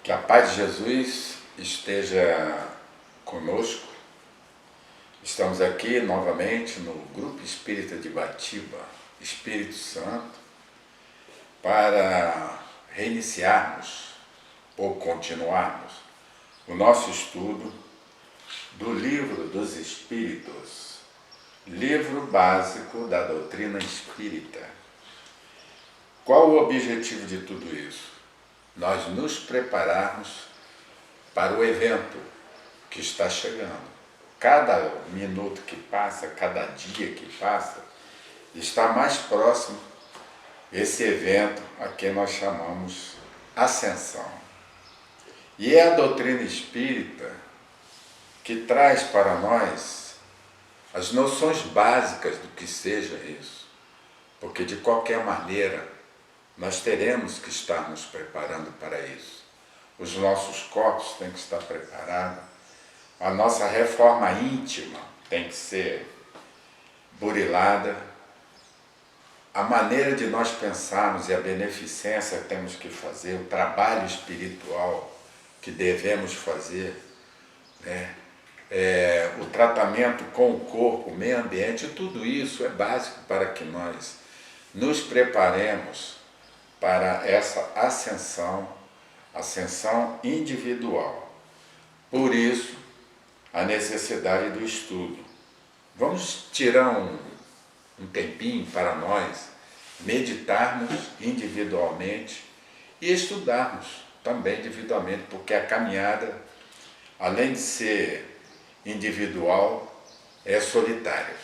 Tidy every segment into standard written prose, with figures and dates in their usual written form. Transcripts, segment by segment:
Que a paz de Jesus esteja conosco. Estamos aqui novamente no Grupo Espírita de Batiba, Espírito Santo, para reiniciarmos ou continuarmos o nosso estudo do Livro dos Espíritos, livro básico da doutrina espírita. Qual o objetivo de tudo isso? Nós nos prepararmos para o evento que está chegando. Cada minuto que passa, cada dia que passa, está mais próximo esse evento a que nós chamamos Ascensão. E é a doutrina espírita que traz para nós as noções básicas do que seja isso. Porque de qualquer maneira, nós teremos que estar nos preparando para isso. Os nossos corpos têm que estar preparados, a nossa reforma íntima tem que ser burilada, a maneira de nós pensarmos e a beneficência que temos que fazer, o trabalho espiritual que devemos fazer, né? O tratamento com o corpo, o meio ambiente, tudo isso é básico para que nós nos preparemos para essa ascensão individual. Por isso, a necessidade do estudo. Vamos tirar um tempinho para nós meditarmos individualmente e estudarmos também individualmente, porque a caminhada, além de ser individual, é solitária.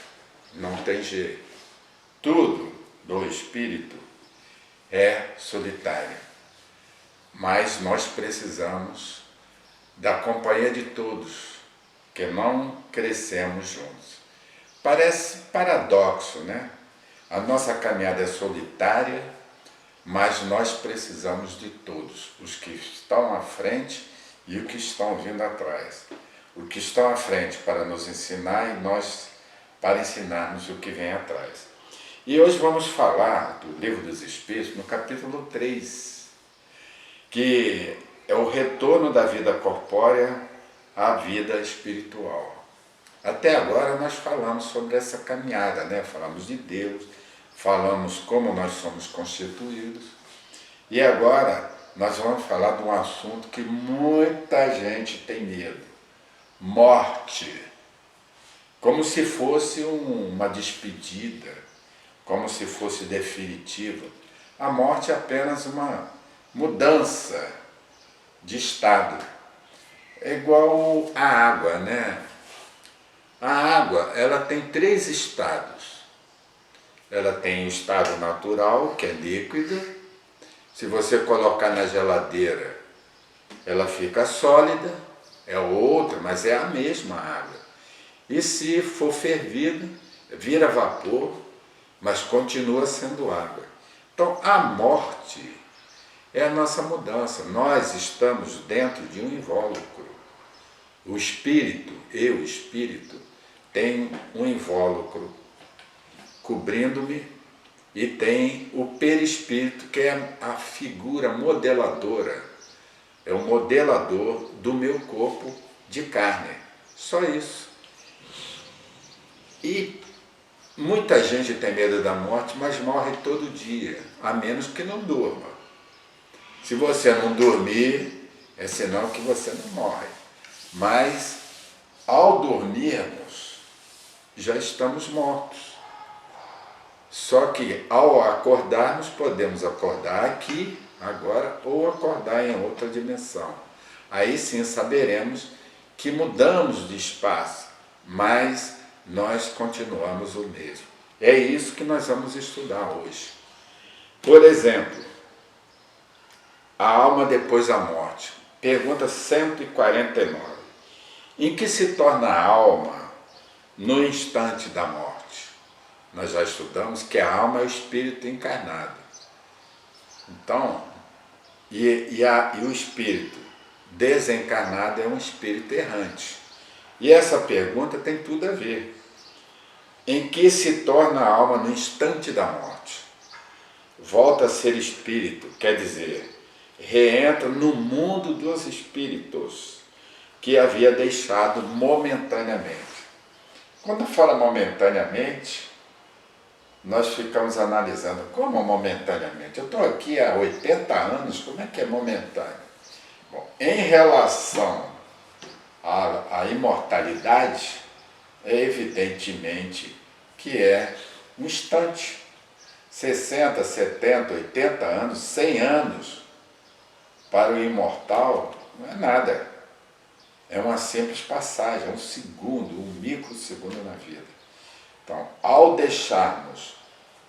Não tem jeito. Tudo do espírito é solitária. Mas nós precisamos da companhia de todos, que não crescemos juntos. Parece paradoxo, né? A nossa caminhada é solitária, mas nós precisamos de todos, os que estão à frente e os que estão vindo atrás. Os que estão à frente para nos ensinar e nós para ensinarmos o que vem atrás. E hoje vamos falar do Livro dos Espíritos, no capítulo 3, que é o retorno da vida corpórea à vida espiritual. Até agora nós falamos sobre essa caminhada, né? Falamos de Deus, falamos como nós somos constituídos, e agora nós vamos falar de um assunto que muita gente tem medo: morte. Como se fosse uma despedida, como se fosse definitiva. A morte é apenas uma mudança de estado. É igual a água, né? A água, ela tem 3 estados. Ela tem o estado natural, que é líquida. Se você colocar na geladeira, ela fica sólida, é outra, mas é a mesma água. E se for fervida, vira vapor, mas continua sendo água. Então, a morte é a nossa mudança. Nós estamos dentro de um invólucro. O espírito, eu, espírito, tem um invólucro cobrindo-me e tem o perispírito, que é a figura modeladora. É o modelador do meu corpo de carne. Só isso. E muita gente tem medo da morte, mas morre todo dia, a menos que não durma. Se você não dormir, é sinal que você não morre. Mas, ao dormirmos, já estamos mortos. Só que, ao acordarmos, podemos acordar aqui, agora, ou acordar em outra dimensão. Aí sim saberemos que mudamos de espaço, mas nós continuamos o mesmo. É isso que nós vamos estudar hoje. Por exemplo, a alma depois da morte. Pergunta 149. Em que se torna a alma no instante da morte? Nós já estudamos que a alma é o espírito encarnado. Então, o espírito desencarnado é um espírito errante. E essa pergunta tem tudo a ver. Em que se torna a alma no instante da morte? Volta a ser espírito, quer dizer, reentra no mundo dos espíritos, que havia deixado momentaneamente. Quando fala momentaneamente, nós ficamos analisando, como momentaneamente? Eu estou aqui há 80 anos, como é que é momentâneo? Bom, em relação à imortalidade, é evidentemente que é um instante. 60, 70, 80 anos, 100 anos, para o imortal, não é nada. É uma simples passagem, é um segundo, um microsegundo na vida. Então, ao deixarmos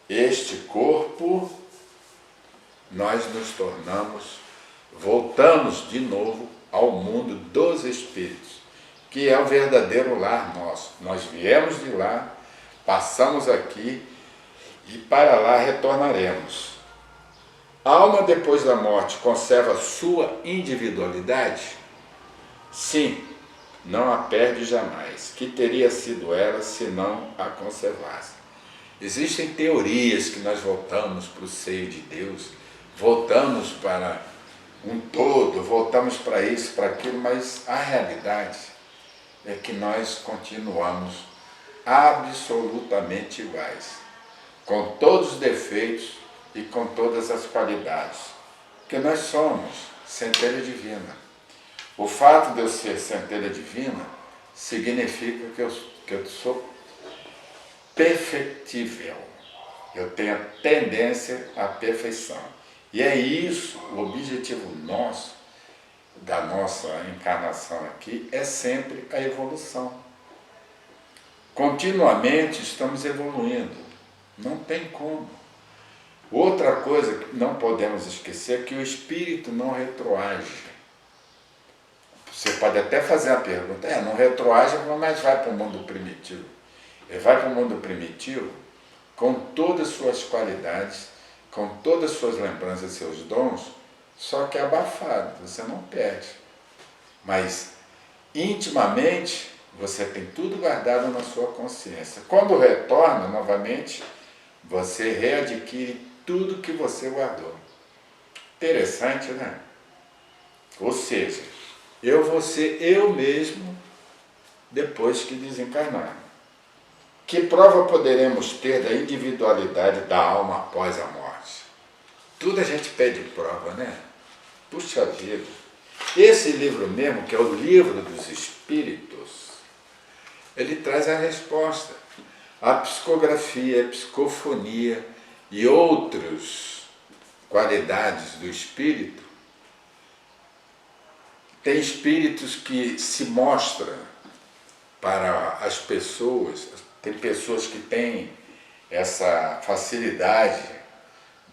este corpo, nós nos tornamos, voltamos de novo ao mundo dos espíritos, que é o verdadeiro lar nosso. Nós viemos de lá, passamos aqui e para lá retornaremos. A alma depois da morte conserva sua individualidade? Sim, não a perde jamais. Que teria sido ela se não a conservasse? Existem teorias que nós voltamos para o seio de Deus, voltamos para um todo, voltamos para isso, para aquilo, mas a realidade é que nós continuamos absolutamente iguais, com todos os defeitos e com todas as qualidades, porque nós somos centelha divina. O fato de eu ser centelha divina significa que eu sou perfectível, eu tenho a tendência à perfeição. E é isso, o objetivo nosso, da nossa encarnação aqui, é sempre a evolução. Continuamente estamos evoluindo, não tem como. Outra coisa que não podemos esquecer é que o espírito não retroage. Você pode até fazer a pergunta, não retroage, mas vai para o mundo primitivo. Ele vai para o mundo primitivo com todas as suas qualidades, com todas as suas lembranças, seus dons, só que abafado, você não perde. Mas, intimamente, você tem tudo guardado na sua consciência. Quando retorna novamente, você readquire tudo que você guardou. Interessante, né? Ou seja, eu vou ser eu mesmo depois que desencarnar. Que prova poderemos ter da individualidade da alma após a morte? Tudo a gente pede prova, né? Puxa vida. Esse livro mesmo, que é o Livro dos Espíritos, ele traz a resposta. A psicografia, a psicofonia e outras qualidades do espírito. Tem espíritos que se mostram para as pessoas, tem pessoas que têm essa facilidade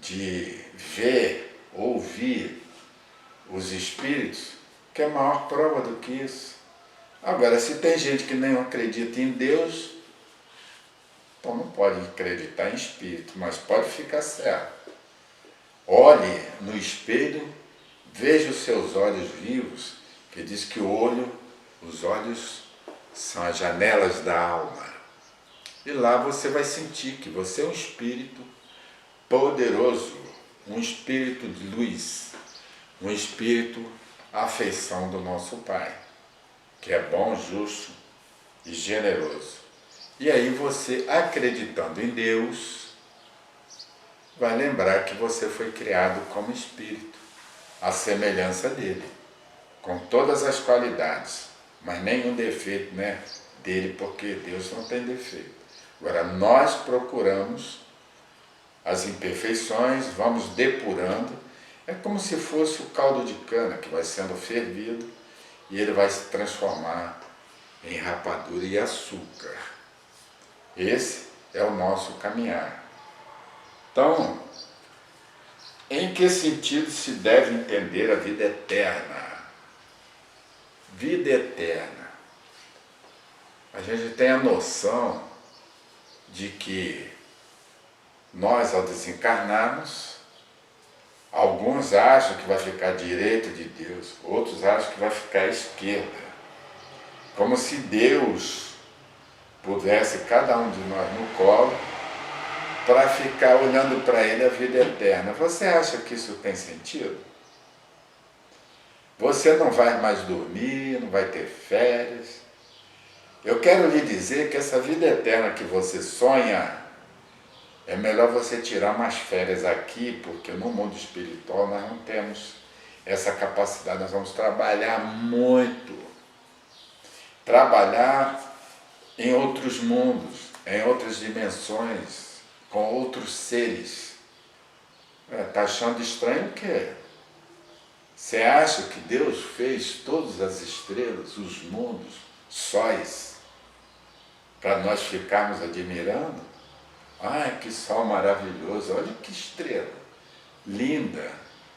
de ver, ouvir os espíritos, que é maior prova do que isso. Agora, se tem gente que nem acredita em Deus, então não pode acreditar em espírito, mas pode ficar certo. Olhe no espelho, veja os seus olhos vivos, que diz que os olhos são as janelas da alma. E lá você vai sentir que você é um espírito poderoso, um espírito de luz, um espírito à afeição do nosso Pai, que é bom, justo e generoso. E aí você, acreditando em Deus, vai lembrar que você foi criado como espírito, à semelhança dele, com todas as qualidades, mas nenhum defeito, né, dele, porque Deus não tem defeito. Agora, nós procuramos as imperfeições, vamos depurando, é como se fosse o caldo de cana que vai sendo fervido e ele vai se transformar em rapadura e açúcar. Esse é o nosso caminhar. Então, em que sentido se deve entender a vida eterna? Vida eterna. A gente tem a noção de que nós, ao desencarnarmos, alguns acham que vai ficar à direita de Deus, outros acham que vai ficar à esquerda. Como se Deus pudesse cada um de nós no colo para ficar olhando para ele a vida eterna. Você acha que isso tem sentido? Você não vai mais dormir, não vai ter férias. Eu quero lhe dizer que essa vida eterna que você sonha, é melhor você tirar umas férias aqui, porque no mundo espiritual nós não temos essa capacidade, nós vamos trabalhar muito. Trabalhar em outros mundos, em outras dimensões, com outros seres. Está achando estranho o quê? Você acha que Deus fez todas as estrelas, os mundos, sóis, para nós ficarmos admirando? Ai, que sol maravilhoso, olha que estrela, linda.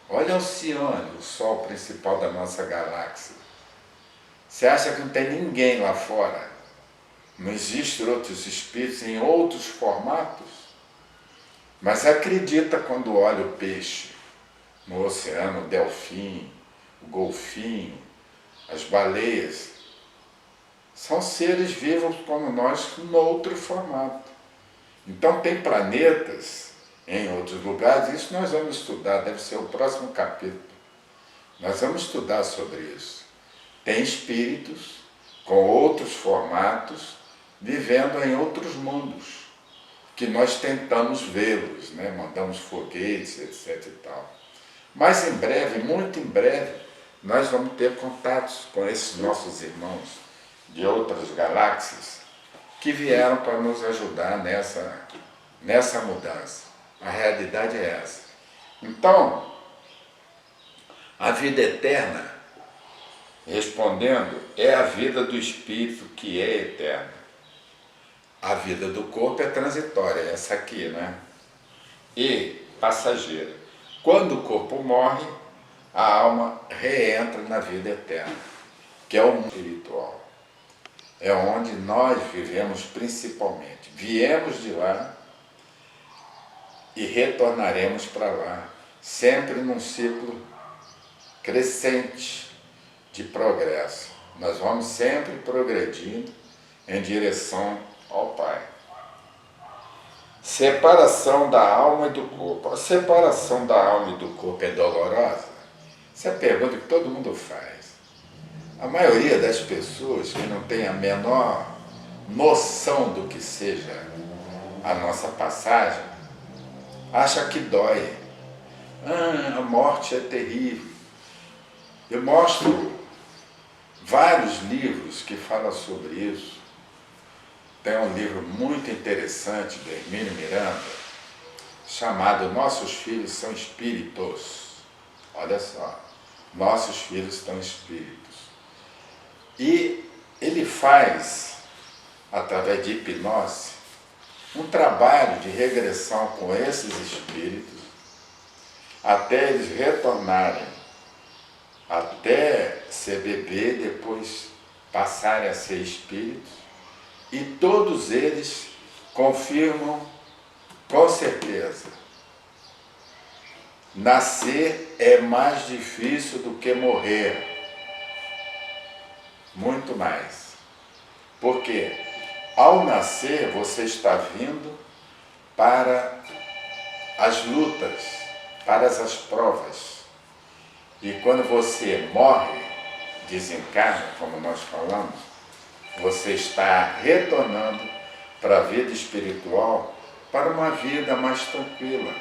Olha Alcione, o sol principal da nossa galáxia. Você acha que não tem ninguém lá fora? Não existem outros espíritos em outros formatos? Mas acredita quando olha o peixe no oceano, o delfim, o golfinho, as baleias. São seres vivos como nós, em outro formato. Então tem planetas em outros lugares, isso nós vamos estudar, deve ser o próximo capítulo. Nós vamos estudar sobre isso. Tem espíritos com outros formatos, vivendo em outros mundos, que nós tentamos vê-los, né? Mandamos foguetes, etc. e tal. Mas em breve, muito em breve, nós vamos ter contatos com esses nossos irmãos de outras galáxias que vieram para nos ajudar nessa mudança. A realidade é essa. Então, a vida eterna, respondendo, é a vida do espírito que é eterna. A vida do corpo é transitória, essa aqui, né? E passageira. Quando o corpo morre, a alma reentra na vida eterna, que é o mundo espiritual. É onde nós vivemos principalmente. Viemos de lá e retornaremos para lá, sempre num ciclo crescente de progresso. Nós vamos sempre progredindo em direção ao Pai. Separação da alma e do corpo. A separação da alma e do corpo é dolorosa? Essa é a pergunta que todo mundo faz. A maioria das pessoas que não tem a menor noção do que seja a nossa passagem, acha que dói. A morte é terrível. Eu mostro vários livros que falam sobre isso. Tem um livro muito interessante de Hermínio Miranda, chamado Nossos Filhos São Espíritos. Olha só, nossos filhos são espíritos. E ele faz, através de hipnose, um trabalho de regressão com esses espíritos, até eles retornarem, até ser bebê, depois passarem a ser espíritos, e todos eles confirmam com certeza: nascer é mais difícil do que morrer. Muito mais. Porque ao nascer você está vindo para as lutas, para as provas. E quando você morre, desencarna, como nós falamos, você está retornando para a vida espiritual, para uma vida mais tranquila,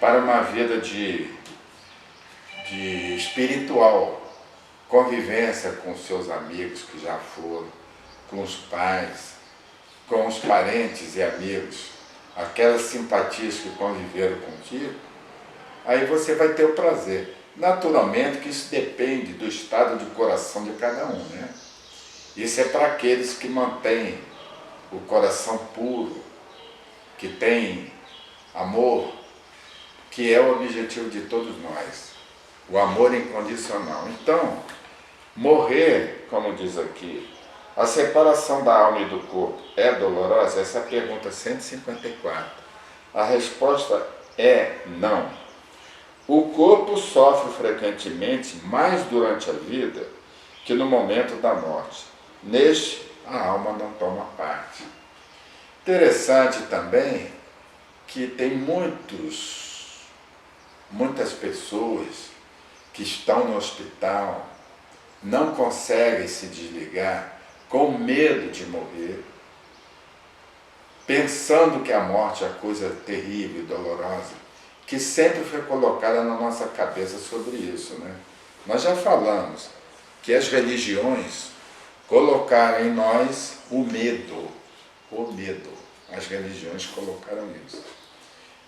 para uma vida de espiritual, convivência com seus amigos que já foram, com os pais, com os parentes e amigos, aquelas simpatias que conviveram contigo, aí você vai ter o prazer. Naturalmente que isso depende do estado de coração de cada um, né? Isso é para aqueles que mantêm o coração puro, que têm amor, que é o objetivo de todos nós, o amor incondicional. Então, morrer, como diz aqui, a separação da alma e do corpo é dolorosa? Essa é a pergunta 154. A resposta é não. O corpo sofre frequentemente mais durante a vida que no momento da morte. Neste, a alma não toma parte. Interessante também que tem muitas pessoas que estão no hospital não conseguem se desligar com medo de morrer, pensando que a morte é coisa terrível e dolorosa, que sempre foi colocada na nossa cabeça sobre isso, né? Nós já falamos que as religiões colocaram em nós o medo. As religiões colocaram isso.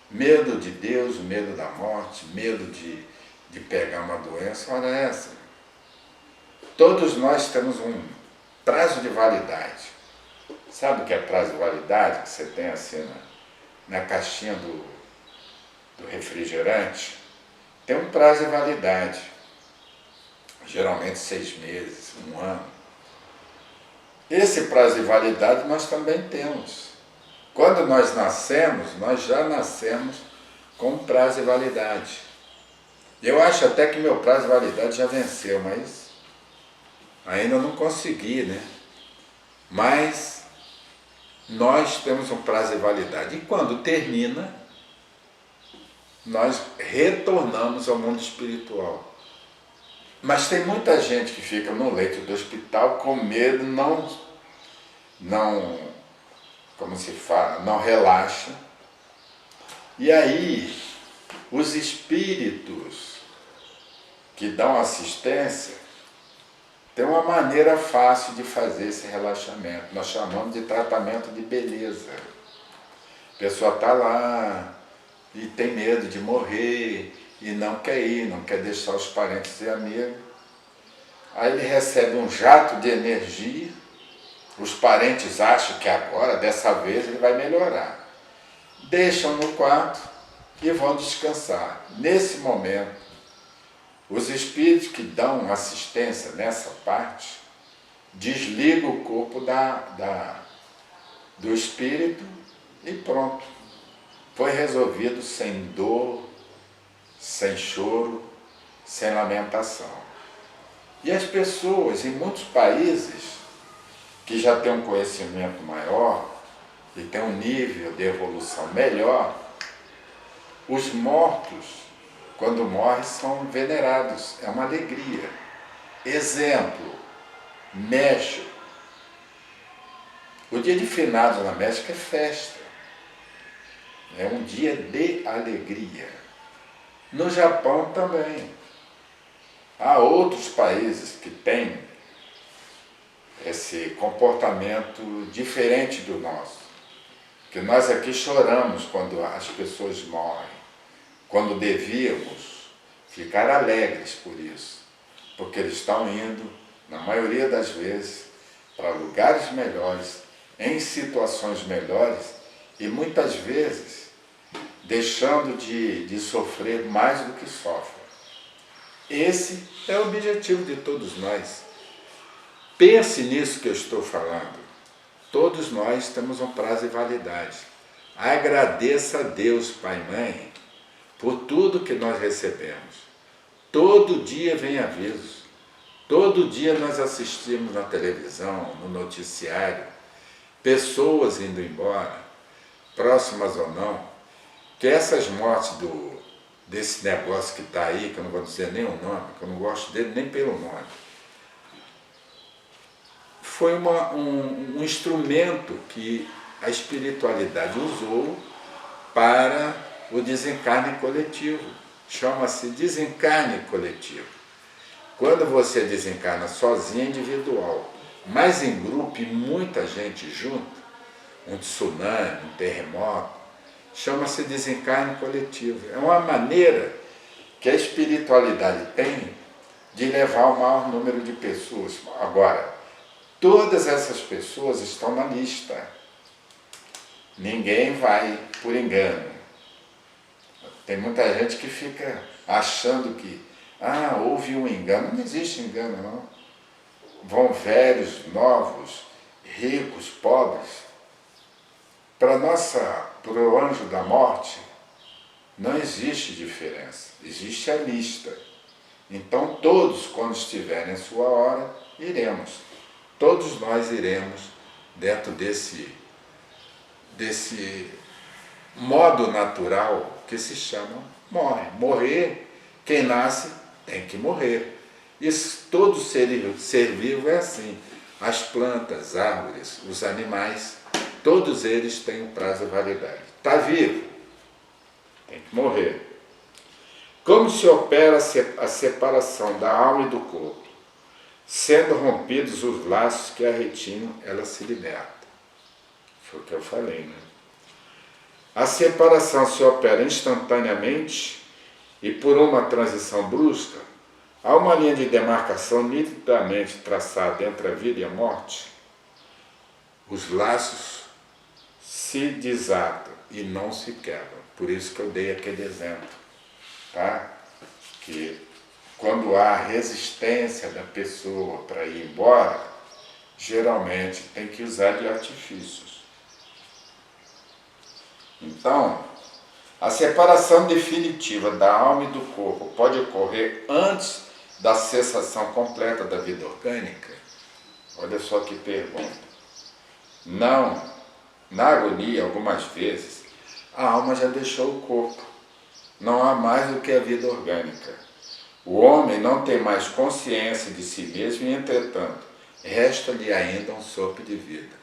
Medo de Deus, medo da morte, medo de pegar uma doença. Ora essa, todos nós temos um prazo de validade. Sabe o que é prazo de validade? Que você tem assim na caixinha do refrigerante? Tem um prazo de validade. Geralmente 6 meses, 1 ano. Esse prazo de validade nós também temos. Quando nós nascemos, nós já nascemos com prazo de validade. Eu acho até que meu prazo de validade já venceu, mas ainda não consegui, né? Mas nós temos um prazo de validade. E quando termina, nós retornamos ao mundo espiritual. Mas tem muita gente que fica no leito do hospital com medo, como se fala, não relaxa. E aí, os espíritos que dão assistência têm uma maneira fácil de fazer esse relaxamento. Nós chamamos de tratamento de beleza. A pessoa está lá e tem medo de morrer, e não quer ir, não quer deixar os parentes e amigos. Aí ele recebe um jato de energia, os parentes acham que agora, dessa vez, ele vai melhorar. Deixam no quarto e vão descansar. Nesse momento, os espíritos que dão assistência nessa parte, desligam o corpo do espírito e pronto. Foi resolvido sem dor, sem choro, sem lamentação. E as pessoas, em muitos países, que já têm um conhecimento maior e têm um nível de evolução melhor, os mortos, quando morrem, são venerados. É uma alegria. Exemplo, México. O dia de finados na México é festa. É um dia de alegria. No Japão também. Há outros países que têm esse comportamento diferente do nosso. Que nós aqui choramos quando as pessoas morrem, quando devíamos ficar alegres por isso, porque eles estão indo, na maioria das vezes, para lugares melhores, em situações melhores, e muitas vezes deixando de sofrer mais do que sofrem. Esse é o objetivo de todos nós. Pense nisso que eu estou falando. Todos nós temos um prazo de validade. Agradeça a Deus, Pai e Mãe, por tudo que nós recebemos. Todo dia vem aviso. Todo dia nós assistimos na televisão, no noticiário, pessoas indo embora, próximas ou não, que essas mortes desse negócio que está aí, que eu não vou dizer nem o nome, que eu não gosto dele nem pelo nome, foi um instrumento que a espiritualidade usou para o desencarne coletivo. Chama-se desencarne coletivo. Quando você desencarna sozinho é individual, mas em grupo e muita gente junto, um tsunami, um terremoto, chama-se desencarne coletivo. É uma maneira que a espiritualidade tem de levar o maior número de pessoas. Agora, todas essas pessoas estão na lista. Ninguém vai por engano. Tem muita gente que fica achando que houve um engano. Não existe engano, não. Vão velhos, novos, ricos, pobres. Para o anjo da morte, não existe diferença. Existe a lista. Então, todos, quando estiverem em sua hora, iremos. Todos nós iremos dentro desse modo natural que se chama morrer. Morrer, quem nasce, tem que morrer. Isso, todo ser vivo é assim. As plantas, árvores, os animais, todos eles têm um prazo de validade. Está vivo, tem que morrer. Como se opera a separação da alma e do corpo? Sendo rompidos os laços que a retinam, ela se liberta. Foi o que eu falei, né? A separação se opera instantaneamente e por uma transição brusca. Há uma linha de demarcação nitidamente traçada entre a vida e a morte. Os laços se desatam e não se quebram. Por isso que eu dei aquele exemplo, tá? Que quando há resistência da pessoa para ir embora, geralmente tem que usar de artifícios. Então, a separação definitiva da alma e do corpo pode ocorrer antes da cessação completa da vida orgânica? Olha só que pergunta. Não. Na agonia, algumas vezes, a alma já deixou o corpo. Não há mais do que a vida orgânica. O homem não tem mais consciência de si mesmo e, entretanto, resta-lhe ainda um sopro de vida.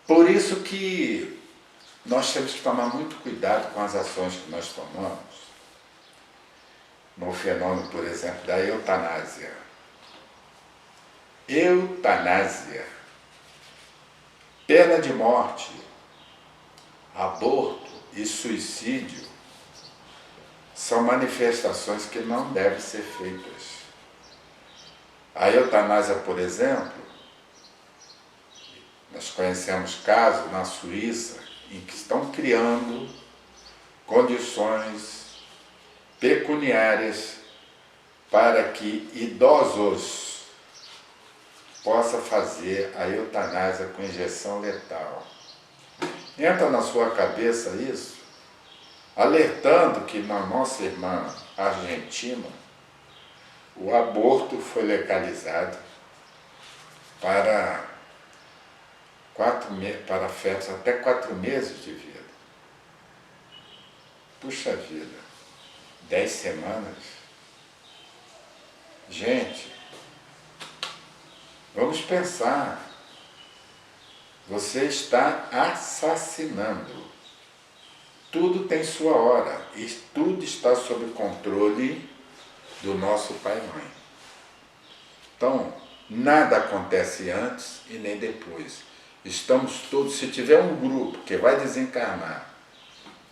Por isso que nós temos que tomar muito cuidado com as ações que nós tomamos no fenômeno, por exemplo, da eutanásia. Eutanásia, pena de morte, aborto e suicídio são manifestações que não devem ser feitas. A eutanásia, por exemplo, nós conhecemos casos na Suíça em que estão criando condições pecuniárias para que idosos possam fazer a eutanásia com injeção letal. Entra na sua cabeça isso? Alertando que na nossa irmã Argentina, o aborto foi legalizado para fetos até 4 meses de vida. Puxa vida, 10 semanas? Gente, vamos pensar. Você está assassinando. Tudo tem sua hora e tudo está sob controle do nosso Pai e Mãe. Então, nada acontece antes e nem depois. Estamos todos, se tiver um grupo que vai desencarnar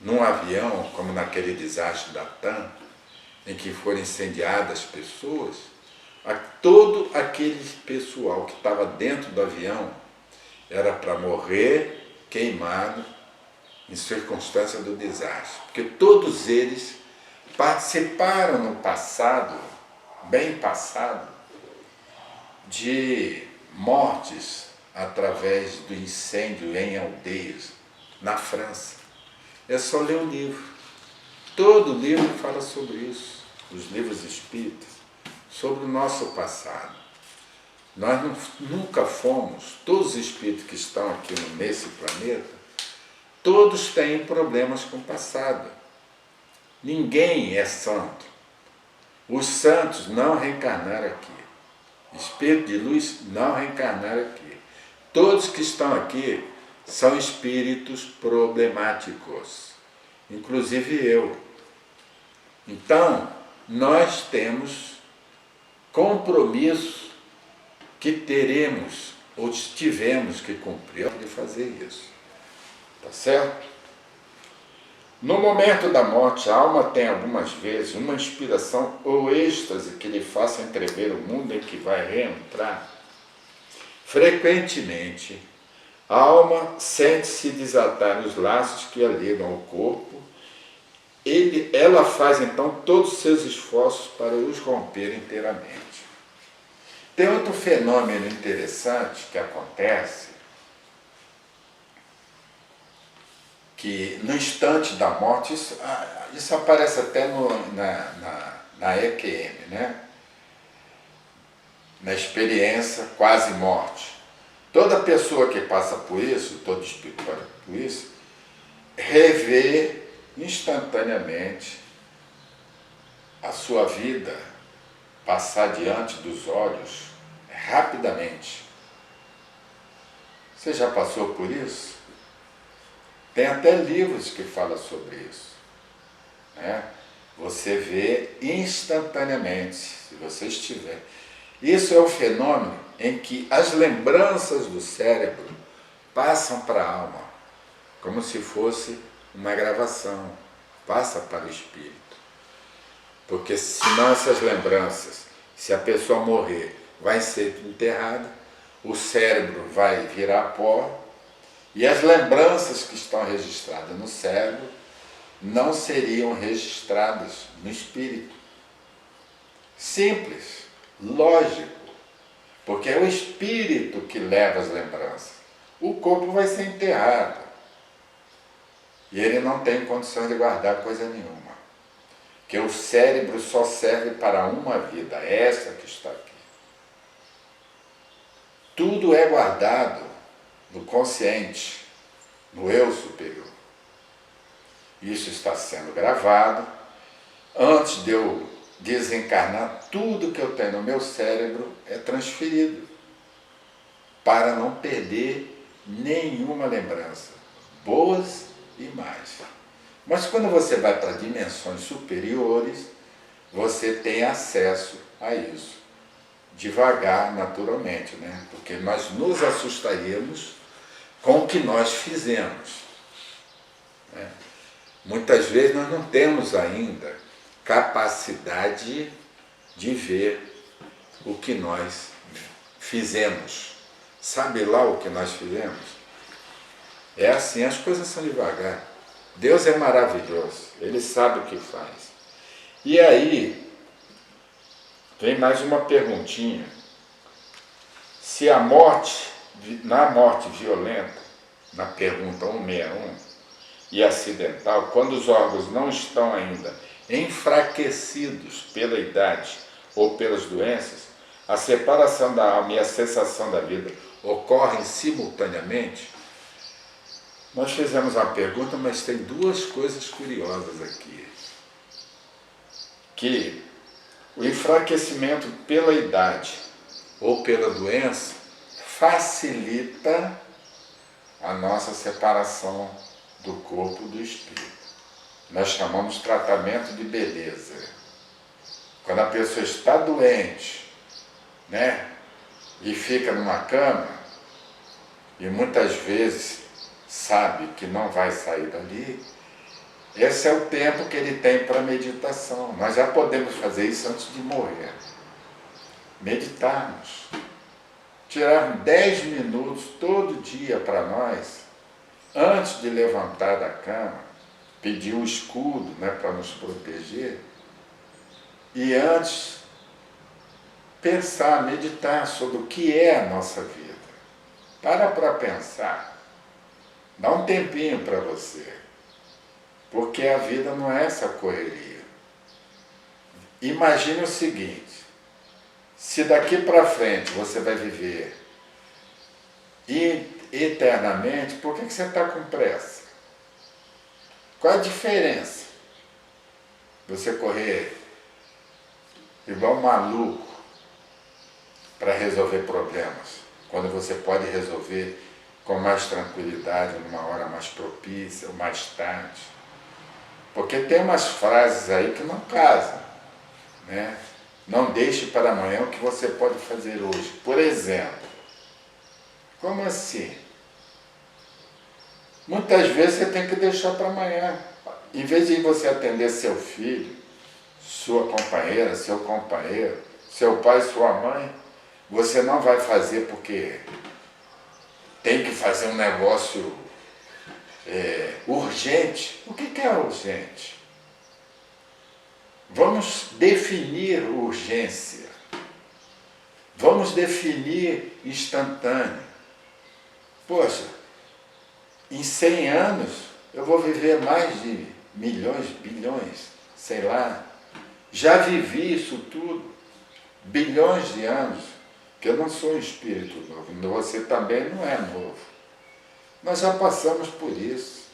num avião, como naquele desastre da TAM, em que foram incendiadas pessoas, todo aquele pessoal que estava dentro do avião era para morrer queimado em circunstância do desastre. Porque todos eles participaram no passado, bem passado, de mortes através do incêndio em aldeias, na França. É só ler o livro. Todo livro fala sobre isso, os livros espíritas, sobre o nosso passado. Nós nunca fomos, todos os espíritos que estão aqui nesse planeta, todos têm problemas com o passado. Ninguém é santo. Os santos não reencarnaram aqui. Espírito de luz não reencarnaram aqui. Todos que estão aqui são espíritos problemáticos, inclusive eu. Então, nós temos compromisso que teremos ou tivemos que cumprir de fazer isso. Tá certo? No momento da morte, a alma tem algumas vezes uma inspiração ou êxtase que lhe faça entrever o mundo em que vai reentrar. Frequentemente, a alma sente-se desatar os laços que a ligam ao corpo. Ela faz então todos os seus esforços para os romper inteiramente. Tem outro fenômeno interessante que acontece, que no instante da morte, isso aparece até na EQM, né? Na experiência quase morte. Toda pessoa que passa por isso, todo espírito que passa por isso, revê instantaneamente a sua vida passar diante dos olhos rapidamente. Você já passou por isso? Tem até livros que falam sobre isso, né? Você vê instantaneamente, se você estiver. Isso é um fenômeno em que as lembranças do cérebro passam para a alma, como se fosse uma gravação, passa para o espírito. Porque senão essas lembranças, se a pessoa morrer, vai ser enterrada, o cérebro vai virar pó, e as lembranças que estão registradas no cérebro não seriam registradas no espírito. Simples, lógico, porque é o espírito que leva as lembranças. O corpo vai ser enterrado e ele não tem condições de guardar coisa nenhuma, porque o cérebro só serve para uma vida, essa que está aqui. Tudo é guardado no consciente, no eu superior. Isso está sendo gravado. Antes de eu desencarnar, tudo que eu tenho no meu cérebro é transferido para não perder nenhuma lembrança, boas e más. Mas quando você vai para dimensões superiores, você tem acesso a isso, devagar, naturalmente, né? Porque nós nos assustaríamos com o que nós fizemos, né? Muitas vezes nós não temos ainda capacidade de ver o que nós fizemos. Sabe lá o que nós fizemos? É assim, as coisas são devagar. Deus é maravilhoso, Ele sabe o que faz. E aí, vem mais uma perguntinha. Se a morte, na morte violenta, na pergunta 161, e acidental, quando os órgãos não estão ainda enfraquecidos pela idade ou pelas doenças, a separação da alma e a cessação da vida ocorrem simultaneamente? Nós fizemos uma pergunta, mas tem duas coisas curiosas aqui. Que o enfraquecimento pela idade ou pela doença facilita a nossa separação do corpo e do espírito. Nós chamamos de tratamento de beleza. Quando a pessoa está doente, né, e fica numa cama, e muitas vezes sabe que não vai sair dali, esse é o tempo que ele tem para meditação. Nós já podemos fazer isso antes de morrer. Meditarmos. Tirar 10 minutos todo dia para nós, antes de levantar da cama, pedir o escudo, né, para nos proteger, e antes pensar, meditar sobre o que é a nossa vida. Para pensar. Dá um tempinho para você, porque a vida não é essa correria. Imagine o seguinte: se daqui para frente você vai viver eternamente, por que você está com pressa? Qual a diferença? Você correr igual um maluco para resolver problemas, quando você pode resolver com mais tranquilidade, numa hora mais propícia, ou mais tarde. Porque tem umas frases aí que não casam, né? Não deixe para amanhã o que você pode fazer hoje. Por exemplo, como assim? Muitas vezes você tem que deixar para amanhã. Em vez de você atender seu filho, sua companheira, seu companheiro, seu pai, sua mãe, você não vai fazer porque tem que fazer um negócio urgente. O que é urgente? Vamos definir urgência. Vamos definir instantâneo. Poxa, em 100 anos eu vou viver mais de milhões, bilhões, sei lá. Já vivi isso tudo, bilhões de anos, que eu não sou um espírito novo, você também não é novo. Nós já passamos por isso.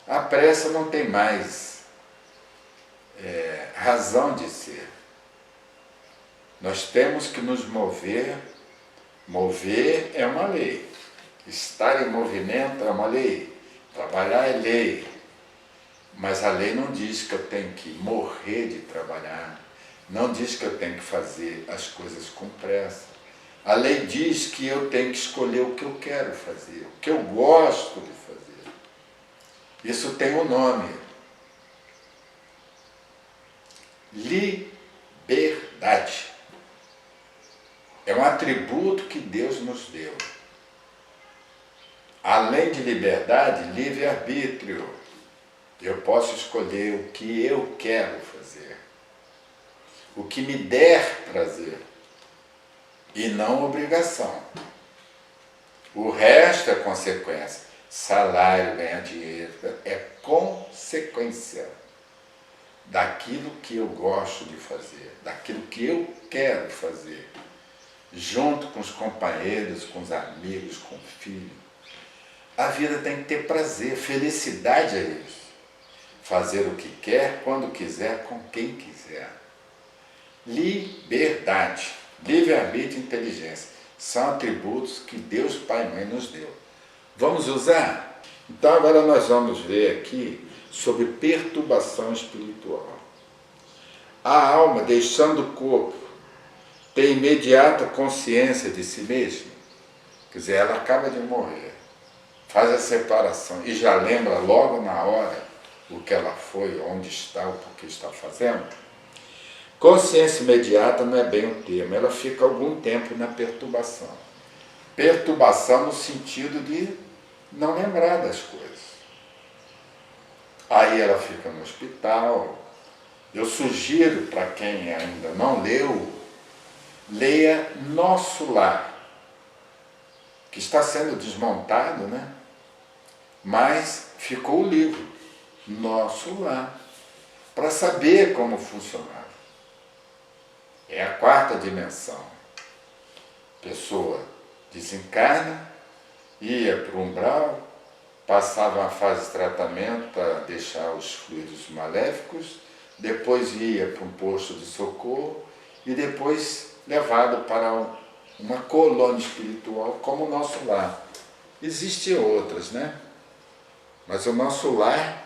A pressa não tem mais razão de ser. Nós temos que nos mover. Mover é uma lei. Estar em movimento é uma lei. Trabalhar é lei. Mas a lei não diz que eu tenho que morrer de trabalhar. Não diz que eu tenho que fazer as coisas com pressa. A lei diz que eu tenho que escolher o que eu quero fazer, o que eu gosto de fazer. Isso tem um nome. Liberdade. É um atributo que Deus nos deu. Além de liberdade, livre-arbítrio. Eu posso escolher o que eu quero fazer, o que me der prazer, e não obrigação. O resto é consequência. Salário, ganhar dinheiro, é consequência daquilo que eu gosto de fazer, daquilo que eu quero fazer, junto com os companheiros, com os amigos, com o filho. A vida tem que ter prazer, felicidade é isso. Fazer o que quer, quando quiser, com quem quiser. Liberdade, livre-arbítrio e inteligência são atributos que Deus Pai e Mãe nos deu. Vamos usar? Então agora nós vamos ver aqui sobre perturbação espiritual. A alma, deixando o corpo, tem imediata consciência de si mesma. Quer dizer, ela acaba de morrer, faz a separação e já lembra logo na hora o que ela foi, onde está, o que está fazendo. Consciência imediata não é bem o termo, ela fica algum tempo na perturbação. Perturbação no sentido de não lembrar das coisas. Aí ela fica no hospital. Eu sugiro para quem ainda não leu, leia Nosso Lar, que está sendo desmontado, né? Mas ficou o livro, Nosso Lar, para saber como funcionava. É a quarta dimensão. A pessoa desencarna, ia para o umbral, passava uma fase de tratamento para deixar os fluidos maléficos, depois ia para um posto de socorro e depois levado para uma colônia espiritual como o Nosso Lar. Existem outras, né? Mas o Nosso Lar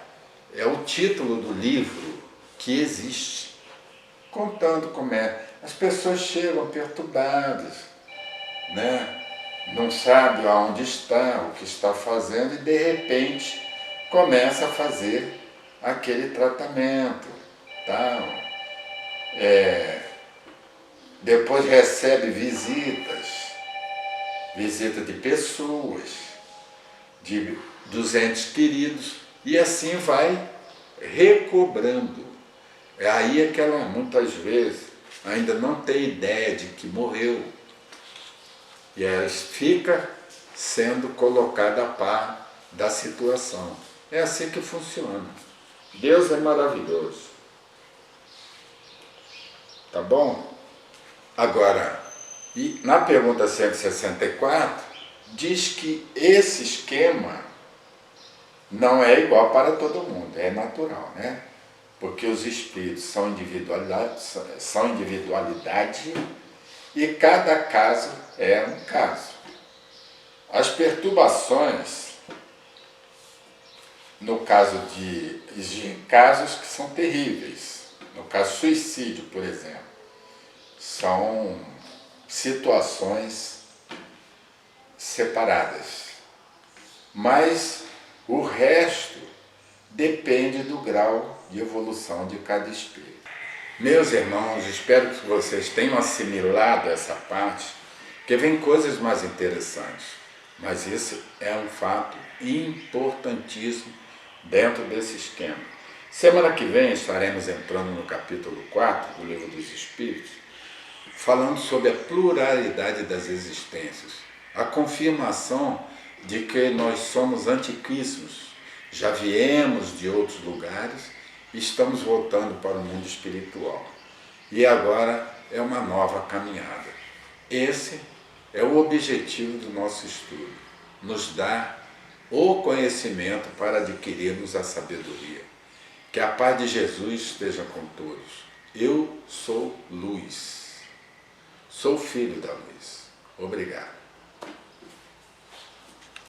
é o título do livro que existe, contando como é. As pessoas chegam perturbadas, né? Não sabe aonde está, o que está fazendo e de repente começa a fazer aquele tratamento, tal. Depois recebe visitas de pessoas, dos entes queridos, e assim vai recobrando. É aí que ela muitas vezes ainda não tem ideia de que morreu. E ela fica sendo colocada a par da situação. É assim que funciona. Deus é maravilhoso. Tá bom? Agora, e na pergunta 164, diz que esse esquema não é igual para todo mundo, é natural, né? Porque os espíritos são individualidade e cada caso é um caso. As perturbações, no caso existem casos que são terríveis. No caso suicídio, por exemplo, são situações separadas. Mas o resto depende do grau de evolução de cada espírito. Meus irmãos, espero que vocês tenham assimilado essa parte, porque vem coisas mais interessantes, mas isso é um fato importantíssimo dentro desse esquema. Semana que vem estaremos entrando no capítulo 4 do Livro dos Espíritos, falando sobre a pluralidade das existências, a confirmação de que nós somos antiquíssimos, já viemos de outros lugares, estamos voltando para o mundo espiritual. E agora é uma nova caminhada. Esse é o objetivo do nosso estudo, nos dar o conhecimento para adquirirmos a sabedoria. Que a paz de Jesus esteja com todos. Eu sou luz. Sou filho da luz. Obrigado.